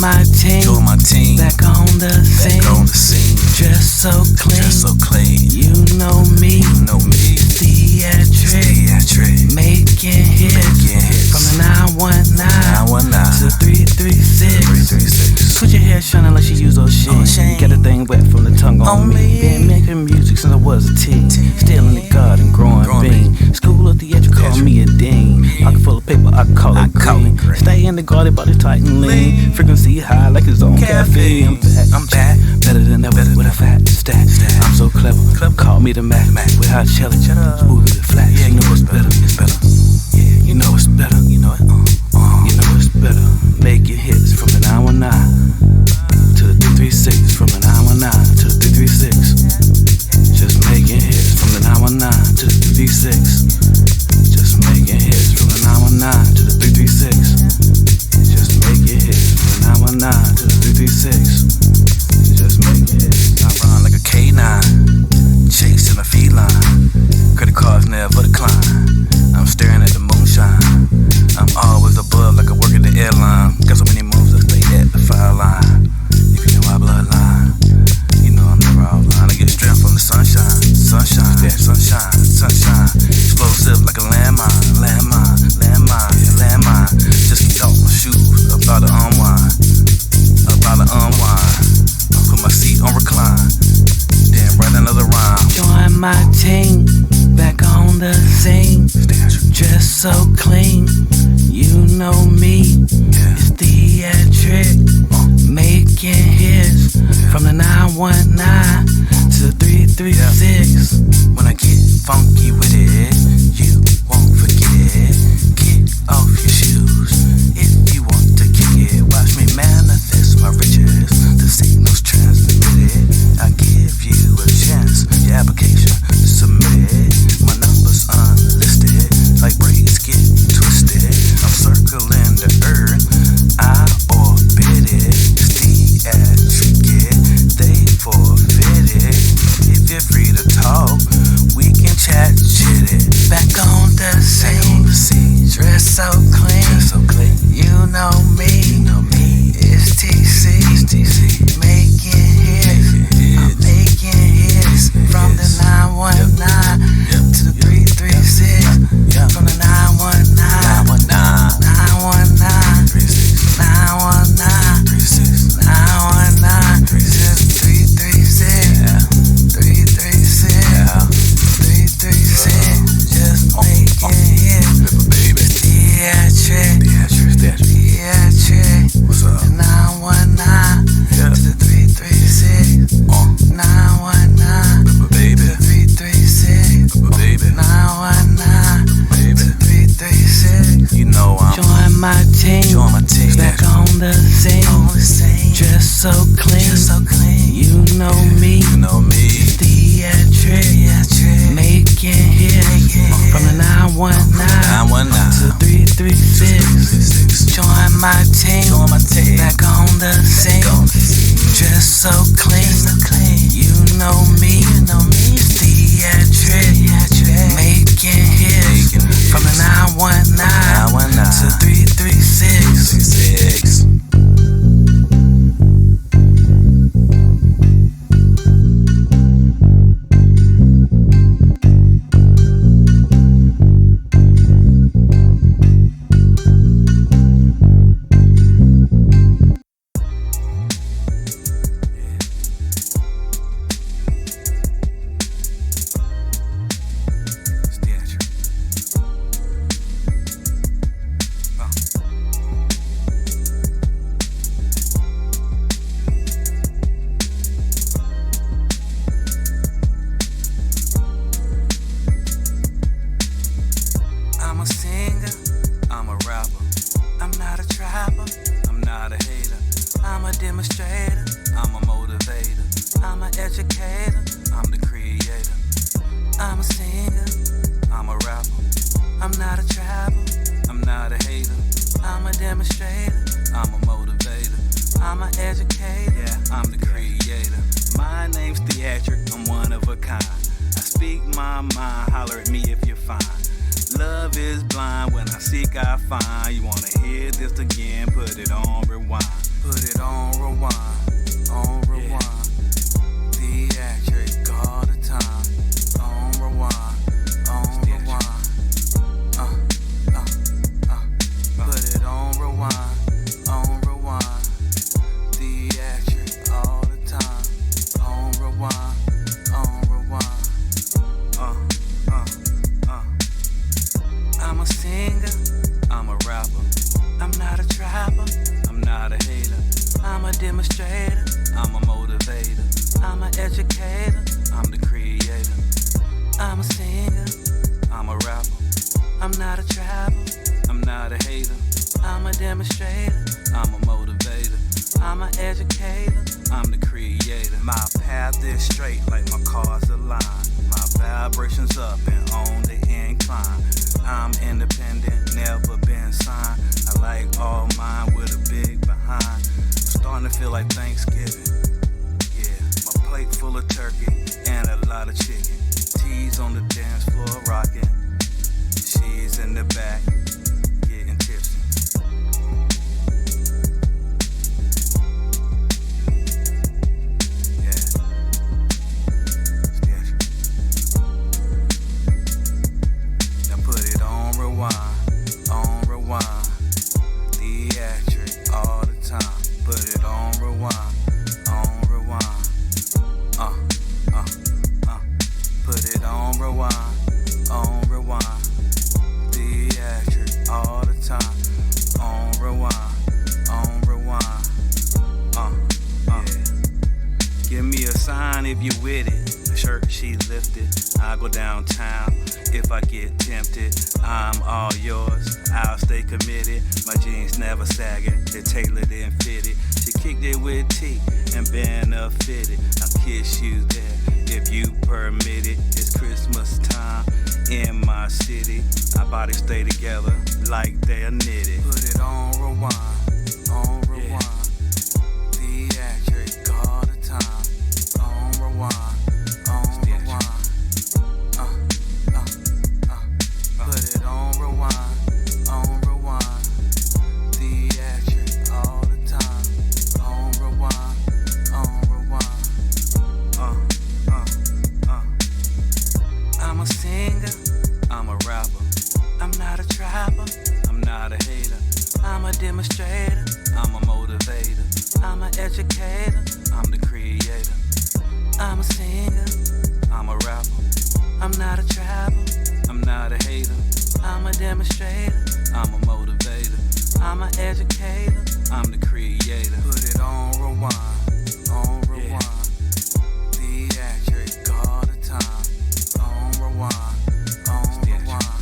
my team. Join my team. Back on the scene. Back on the scene. Dressed so clean. Dressed so clean. You know me. You know me. Theatric. Making hits. From the 919 to 336. Put your hair shining like she used those shit. Got a thing wet from the tongue on me. Been making music since I was a teen. Still in the garden growing bean. School of theatric call me a dean. Pocket full of paper, I call it green. Stay in the garden, body tight and lean. Frequency high like it's on caffeine. I'm back, better than ever with a fat stack. I'm so clever, call me the Mac with hot chili. Smooth as flat, yeah, you know it's better. Yeah, you know it's better. You know it. You know it's better. Making hits from the 919 to the 336. From the 919 to the 336. Just making hits from the 919 to the 336. Just making hits from the 919 to the 336. Just making hits from the 919 to the 336. Just making hits. I run like a K9, chasing a feline. Credit cards never decline. I'm staring at the moonshine. I'm always above like I work at the airline. Got so many moves I stay at the fire line. If you know my bloodline, you know I'm never offline. I get strength from the sunshine. Explosive like a landmine. Just get off my shoes, about to unwind. Put my seat on recline, then write another rhyme. Join my team, back on the scene. Dressed so clean, you know me. It's theatric, making hits from the 919 to the 336. When I get funky with it, you won't forget. Get off your shoes if you want to kick it. Watch me manifest my riches. The signals transmitted. I give you a chance. Your application submitted. My number's unlisted. Like braids get twisted. I'm circling the earth. I orbit it. It's theatric. They forfeit it. If you're free to talk, we can chat it. Back on the scene. Dressed so clean. You know me. It's TC. Making hits. I'm making hits. From the 919 to the 336. From the 919 to the 336. Just making hits. Theatric. What's up? The 919 to the 336. 919 to the 336. 919 to the 336. You know I'm Join my team. Back on the scene. Dressed so clean. You know me. Theatric. Making hits from the 919 to the 336. Join my team. Back on the scene. Dressed so clean. You know me. Theatric. Making hits from the 919 to the 336. I'm a singer, I'm a rapper. I'm not a trapper, I'm not a hater. I'm a demonstrator, I'm a motivator. I'm an educator, I'm the creator. I'm a singer, I'm a rapper. I'm not a trapper, I'm not a hater. I'm a demonstrator, I'm a motivator. I'm an educator, yeah, I'm the creator. My name's Theatric, I'm one of a kind. I speak my mind, holler at me if you're fine. Love is blind, when I seek I find. You wanna hear this again, put it on rewind. Put it on rewind, on rewind. Theatric all the time. On rewind, on rewind. Put it on rewind, on rewind. Theatric all the time. On rewind, on rewind. I'm a singer, I'm a rapper. I'm not a trapper, I'm not a hater. I'm a demonstrator, I'm a motivator. I'm an educator, I'm the creator. I'm a singer, I'm a rapper. I'm not a trapper, I'm not a hater. I'm a demonstrator, I'm a motivator. I'm an educator, I'm the creator. My path is straight like my car's aligned. My vibrations up and on the incline. I'm independent, never been signed. I like all mine with a big behind. Starting to feel like Thanksgiving. Yeah, my plate full of turkey and a lot of chicken. T's on the dance floor rocking. She's in the back getting tipsy. Yeah. Now put it on rewind, on rewind. Theatric all the time. Put it on rewind, on rewind. Put it on rewind, on rewind. Theatric all the time. On rewind, on rewind. Yeah. Give me a sign if you with it. Shirt she lifted. I go downtown if I get tempted. I'm all yours. I'll stay committed. My jeans never sagging. They're tailored and fitted. She kicked it with T and been fitted. I'll kiss you there if you permit it. It's Christmas time in my city. Our bodies stay together like they're knitted. Put it on rewind, on rewind. Theatric all the time. On rewind, on rewind. Put it on rewind, on rewind. Theatric all the time. On rewind, on rewind. I'm a singer, I'm a rapper. I'm not a trapper, I'm not a hater. I'm a demonstrator, I'm a motivator. I'm an educator, I'm the creator. I'm a singer, I'm a rapper. I'm not a trapper, I'm not a hater. I'm a demonstrator, I'm a motivator. I'm an educator, I'm the creator. Put it on rewind, on rewind. Theatric all the time. On rewind, on rewind.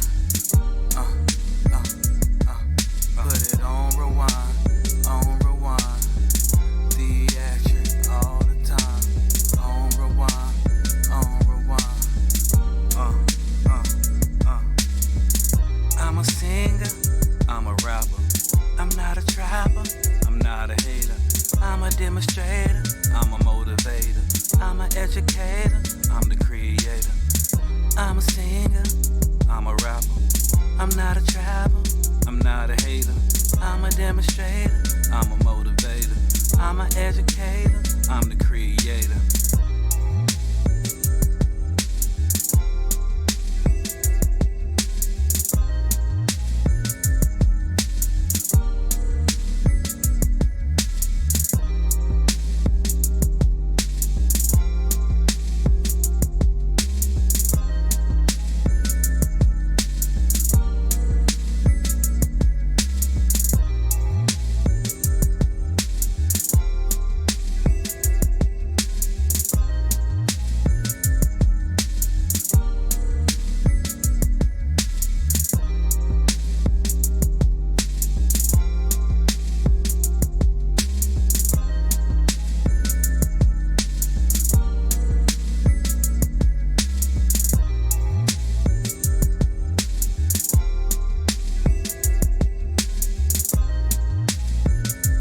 Put it on rewind, on rewind. Theatric all the time. On rewind, on rewind. I'm a singer, I'm a rapper. I'm not a trapper, I'm not a hater. I'm a demonstrator, I'm a motivator. I'm an educator, I'm the creator. I'm a singer, I'm a rapper. I'm not a trapper, I'm not a hater. I'm a demonstrator, I'm